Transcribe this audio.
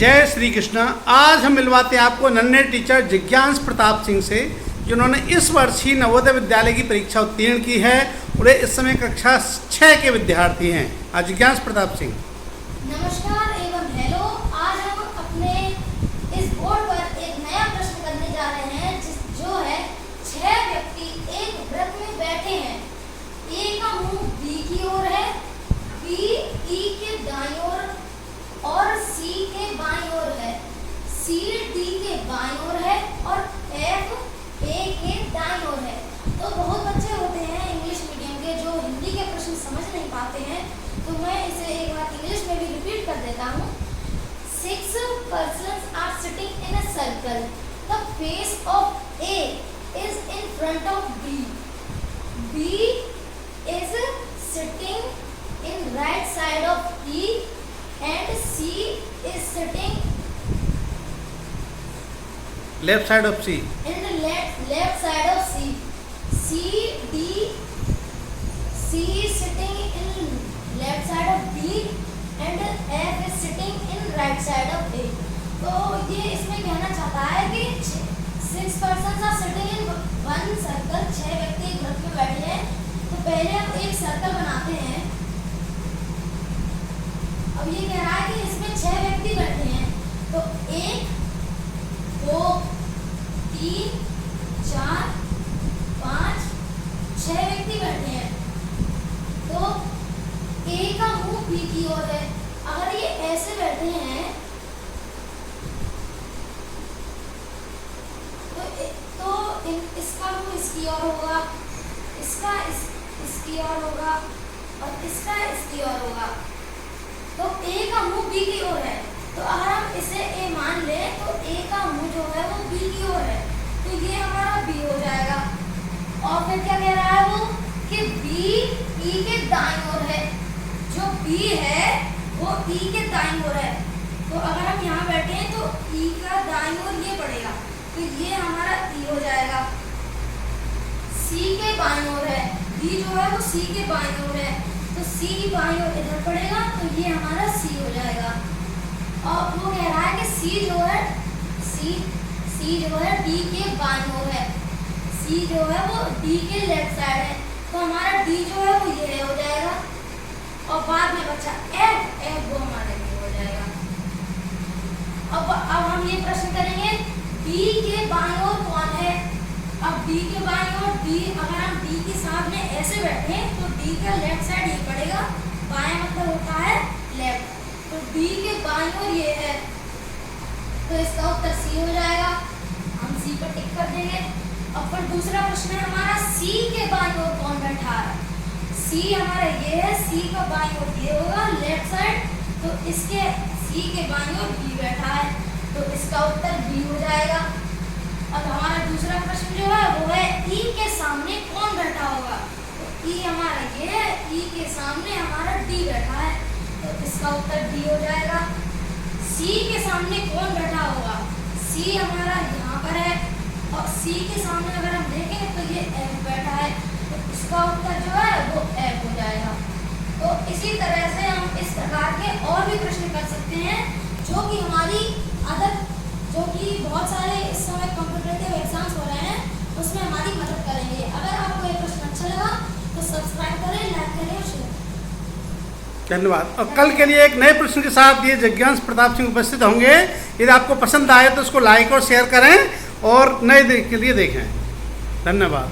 जय श्री कृष्ण। आज हम मिलवाते हैं आपको नन्हे टीचर जिज्ञांस प्रताप सिंह से, जिन्होंने इस वर्ष ही नवोदय विद्यालय की परीक्षा उत्तीर्ण की है और इस समय कक्षा 6 के विद्यार्थी हैं। आज जिज्ञांस प्रताप सिंह। नमस्कार एवं हेलो। आज हम अपने इस बोर्ड पर एक नया प्रश्न करने जा रहे हैं, जो है 6 व्यक्ति एक वृत्त में बैठे हैं। ए का मुंह बी की ओर है, बी ई के दाईं ओर और सी के बाईं ओर है, सी डी के बाईं ओर है और एफ ए के दाईं ओर है। तो बहुत बच्चे होते हैं इंग्लिश मीडियम के जो हिंदी के प्रश्न समझ नहीं पाते हैं, तो मैं इसे एक बार इंग्लिश में भी रिपीट कर देता हूँ। 6 persons are sitting in a circle. The face of A is in front of B. B is sitting in right side of E and C is sitting left side of C. in the left side of C. C is sitting in left side of D and F is sitting in right side of A. तो ये इसमें कहना चाहता है कि 6 persons are sitting in one circle. 6 व्यक्ति एक group में बैठे हैं। तो पहले हम एक सर्कल बनाते हैं। अब ये कह रहा है कि इसमें 6 व्यक्ति बैठे हैं, तो 1 2 3 4 5 6 व्यक्ति बैठे हैं। तो ए का मुंह बी की ओर है। अगर ये ऐसे बैठे हैं तो इसका मुंह इसकी ओर होगा, इसका इसकी ओर होगा और इसका इसकी ओर होगा। तो ए का मुंह बी की ओर है, तो अगर हम इसे ए मान ले तो ए का मुंह जो है वो बी की ओर है, तो ये हमारा बी हो जाएगा। और फिर क्या कह रहा है वो कि बी ई के दाईं ओर है। जो बी है वो ई के दाईं ओर है, तो अगर हम यहाँ बैठे हैं तो ई का दाईं ओर ये पड़ेगा, तो ये हमारा ई हो जाएगा। सी के बाईं ओर है, बी जो है वो सी के बाईं ओर है, तो सी की बाईं ओर इधर पड़ेगा, तो ये हमारा सी हो जाएगा। और वो कह रहा है कि सी जो है डी के बाईं ओर है, सी जो है वो डी के लेफ्ट साइड है, तो हमारा डी जो है वो ये हो जाएगा। और बाद में बचा एफ वो हमारा ये हो जाएगा। अब हम ये प्रश्न करेंगे डी के बाईं ओर कौन है। अब डी के बाईं ओर डी, अगर हम डी के सामने ऐसे बैठे तो डी का लेफ्ट साइड ये पड़ेगा, बाएं मतलब होता है लेफ्ट, तो डी के बाईं ओर ये है, तो इसका उत्तर सी हो जाएगा। हम सी पर टिक कर देंगे। अब फिर दूसरा प्रश्न है हमारा सी के बाईं ओर कौन बैठा है। सी हमारा ये है, सी का बाईं ओर ये होगा लेफ्ट साइड, तो इसके सी के बाईं ओर बी बैठा है, तो इसका उत्तर बी हो जाएगा। अब हमारा दूसरा प्रश्न जो है वो है ई के सामने कौन बैठा होगा। तो ई हमारा ये है, ई के सामने हमारा डी बैठा है, तो इसका उत्तर डी हो जाएगा। सी के सामने कौन बैठा होगा, सी हमारा यहाँ पर है, और सी के सामने अगर हम देखें तो ये एफ बैठा है, तो इसका उत्तर जो है वो एफ हो जाएगा। तो इसी तरह से हम इस प्रकार के और भी प्रश्न कर सकते हैं, जो कि हमारी जो कि बहुत सारे इस समय कॉम्पिटिटिव एग्जाम्स हो रहे हैं, उसमें हमारी मदद करेंगे। अगर आपको ये प्रश्न अच्छा लगा तो सब्सक्राइब करें, लाइक करें और शेयर करें। धन्यवाद। और कल के लिए एक नए प्रश्न के साथ ये जिज्ञांस प्रताप सिंह उपस्थित होंगे। यदि आपको पसंद आए तो उसको लाइक और शेयर करें और नए के लिए देखें। धन्यवाद।